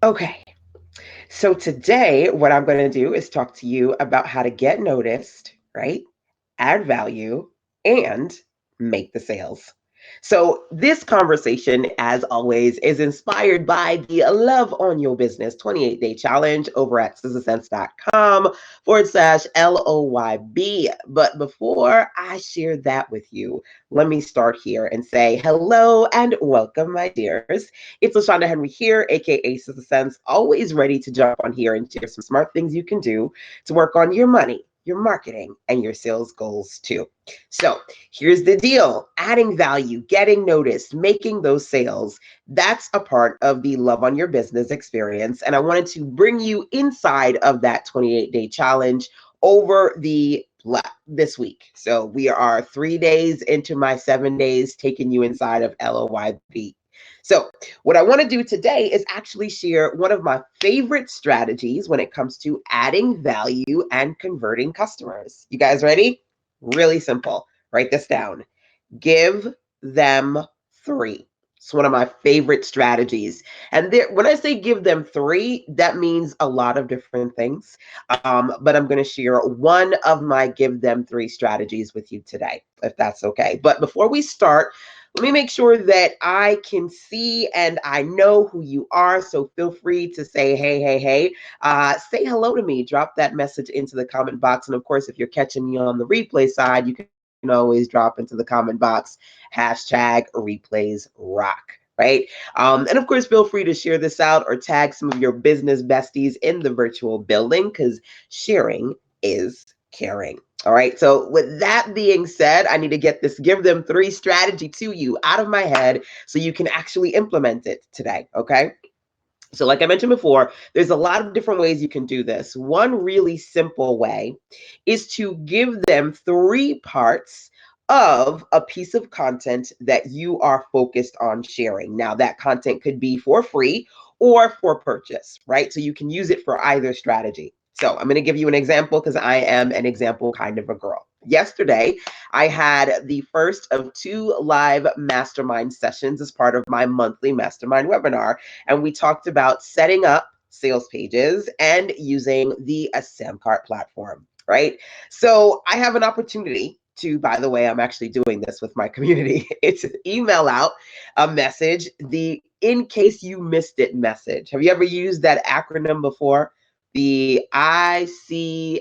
Okay, so today what I'm going to do is talk to you about how to get noticed, right? Add value, and make the sales. So, this conversation, as always, is inspired by the Love on Your Business 28-day challenge over at sizzlesense.com/LOYB. But before I share that with you, let me start here and say hello and welcome, my dears. It's LaShonda Henry here, aka Sizzle Sense, always ready to jump on here and share some smart things you can do to work on your money, your marketing, and your sales goals too. So here's the deal: adding value, getting noticed, making those sales. That's a part of the Love on Your Business experience. And I wanted to bring you inside of that 28-day challenge over the this week. So we are 3 days into my 7 days, taking you inside of LOYB. So, what I want to do today is actually share one of my favorite strategies when it comes to adding value and converting customers. You guys ready? Really simple. Write this down. Give them three. It's one of my favorite strategies. And when I say give them three, that means a lot of different things. But I'm going to share one of my give them three strategies with you today, if that's okay. But before we start, let me make sure that I can see and I know who you are. So feel free to say, hey, hey, hey. Say hello to me. Drop that message into the comment box. And of course, if you're catching me on the replay side, you can always drop into the comment box #replays rock. Right. And of course, feel free to share this out or tag some of your business besties in the virtual building because sharing is caring. All right. So, with that being said, I need to get this give them three strategy to you out of my head so you can actually implement it today. Okay. So, like I mentioned before, there's a lot of different ways you can do this. One really simple way is to give them three parts of a piece of content that you are focused on sharing. Now, that content could be for free or for purchase, right? So you can use it for either strategy. So I'm going to give you an example because I am an example kind of a girl. Yesterday, I had the first of two live mastermind sessions as part of my monthly mastermind webinar. And we talked about setting up sales pages and using the Samcart platform, right? So I have an opportunity to, by the way, I'm actually doing this with my community. It's email out a message, the in case you missed it message. Have you ever used that acronym before? The ICMYI,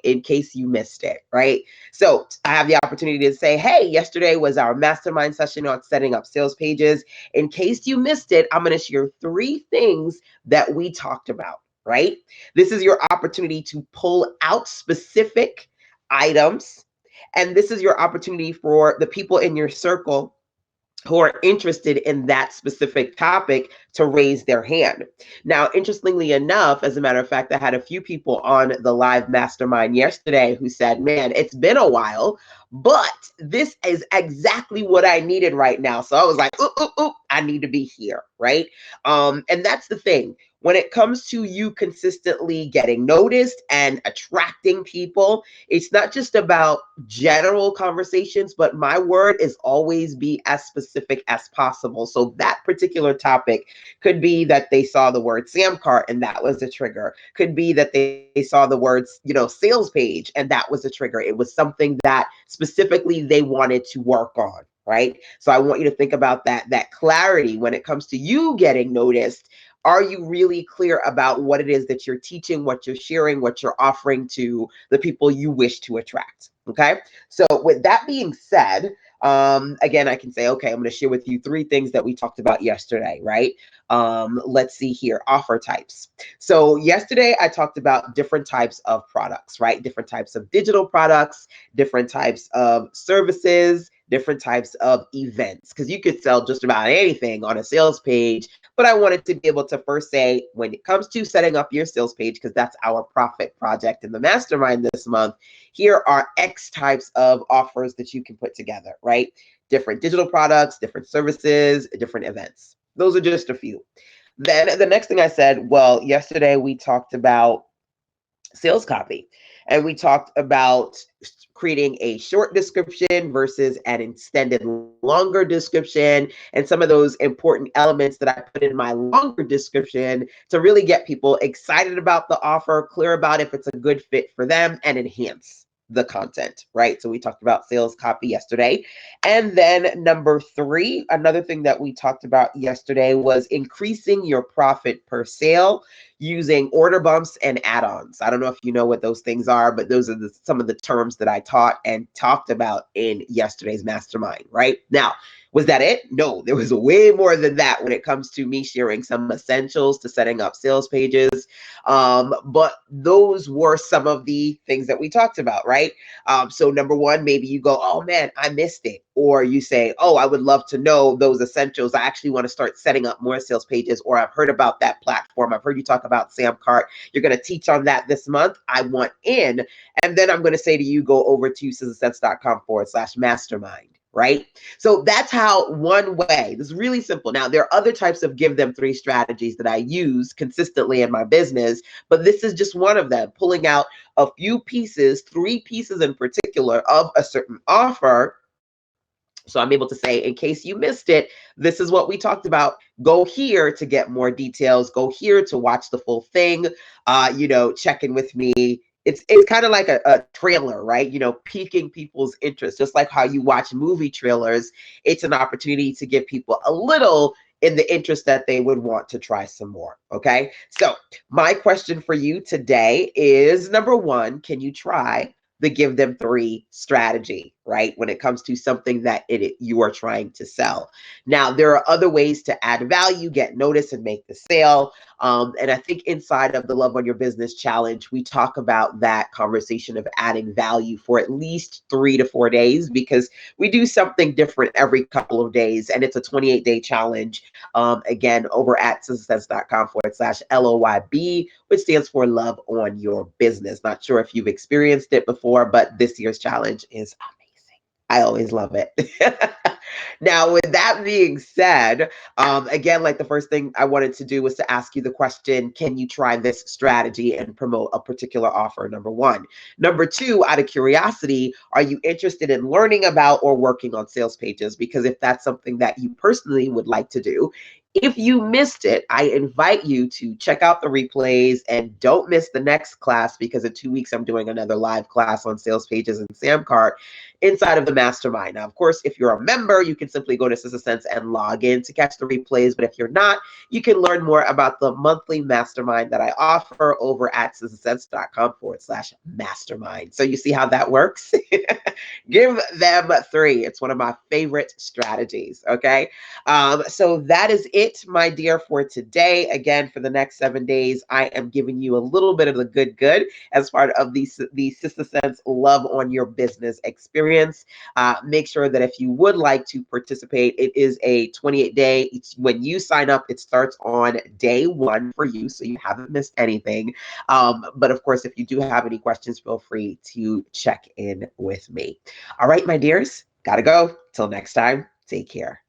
in case you missed it, right? So I have the opportunity to say, hey, yesterday was our mastermind session on setting up sales pages. In case you missed it, I'm going to share three things that we talked about, right? This is your opportunity to pull out specific items. And this is your opportunity for the people in your circle who are interested in that specific topic to raise their hand. Now, interestingly enough, as a matter of fact, I had a few people on the live mastermind yesterday who said, man, it's been a while, but this is exactly what I needed right now. So I was like, ooh, I need to be here, right? And that's the thing. When it comes to you consistently getting noticed and attracting people, it's not just about general conversations, but my word is always be as specific as possible. So that particular topic could be that they saw the word Samcart and that was a trigger. Could be that they saw the words, sales page and that was a trigger. It was something that specifically they wanted to work on. Right. So I want you to think about that clarity when it comes to you getting noticed. Are you really clear about what it is that you're teaching, what you're sharing, what you're offering to the people you wish to attract? Okay. So with that being said, again, I can say, okay, I'm going to share with you three things that we talked about yesterday, right? Let's see here, offer types. So yesterday I talked about different types of products, right? Different types of digital products, different types of services, different types of events, because you could sell just about anything on a sales page. But I wanted to be able to first say, when it comes to setting up your sales page, because that's our profit project in the mastermind this month, here are X types of offers that you can put together, right? Different digital products, different services, different events. Those are just a few. Then the next thing I said, well, yesterday we talked about sales copy. and we talked about creating a short description versus an extended longer description, and some of those important elements that I put in my longer description to really get people excited about the offer, clear about if it's a good fit for them, and enhance the content, right? So we talked about sales copy yesterday. And then number 3, another thing that we talked about yesterday was increasing your profit per sale using order bumps and add-ons. I don't know if you know what those things are, but those are some of the terms that I taught and talked about in yesterday's mastermind, right? Now, was that it? No, there was way more than that when it comes to me sharing some essentials to setting up sales pages. But those were some of the things that we talked about, right? So number 1, maybe you go, oh man, I missed it. Or you say, oh, I would love to know those essentials. I actually want to start setting up more sales pages, or I've heard about that platform. I've heard you talk about Samcart. You're going to teach on that this month. I want in. And then I'm going to say to you, go over to sizzlesense.com/mastermind. Right? So that's how one way. This is really simple. Now, there are other types of give them 3 strategies that I use consistently in my business, but this is just one of them, pulling out a few pieces, 3 pieces in particular of a certain offer. So I'm able to say, in case you missed it, this is what we talked about. Go here to get more details. Go here to watch the full thing. Check in with me. It's kind of like a trailer, right? Piquing people's interest, just like how you watch movie trailers. It's an opportunity to give people a little in the interest that they would want to try some more. Okay. So my question for you today is, number 1, can you try the give them 3 strategy, right? When it comes to something that you are trying to sell. Now, there are other ways to add value, get notice, and make the sale. And I think inside of the Love on Your Business Challenge, we talk about that conversation of adding value for at least 3 to 4 days, because we do something different every couple of days. And it's a 28-day challenge. Again, over at sizzlesense.com/LOYB, which stands for Love on Your Business. Not sure if you've experienced it before, but this year's challenge is amazing. I always love it. Now, with that being said, again, like the first thing I wanted to do was to ask you the question, can you try this strategy and promote a particular offer? Number 1. Number 2, out of curiosity, are you interested in learning about or working on sales pages? Because if that's something that you personally would like to do, if you missed it, I invite you to check out the replays and don't miss the next class, because in 2 weeks, I'm doing another live class on sales pages and Samcart inside of the mastermind. Now, of course, if you're a member, you can simply go to SizzleSense and log in to catch the replays. But if you're not, you can learn more about the monthly mastermind that I offer over at sizzlesense.com/mastermind. So you see how that works? Give them 3. It's one of my favorite strategies. Okay. So that is it, my dear, for today. Again, for the next 7 days, I am giving you a little bit of the good as part of the SizzleSense Love on Your Business experience. Make sure that if you would like to participate, it is a 28-day. When you sign up, it starts on day 1 for you, so you haven't missed anything. But of course, if you do have any questions, feel free to check in with me. All right, my dears, gotta go. Till next time, take care.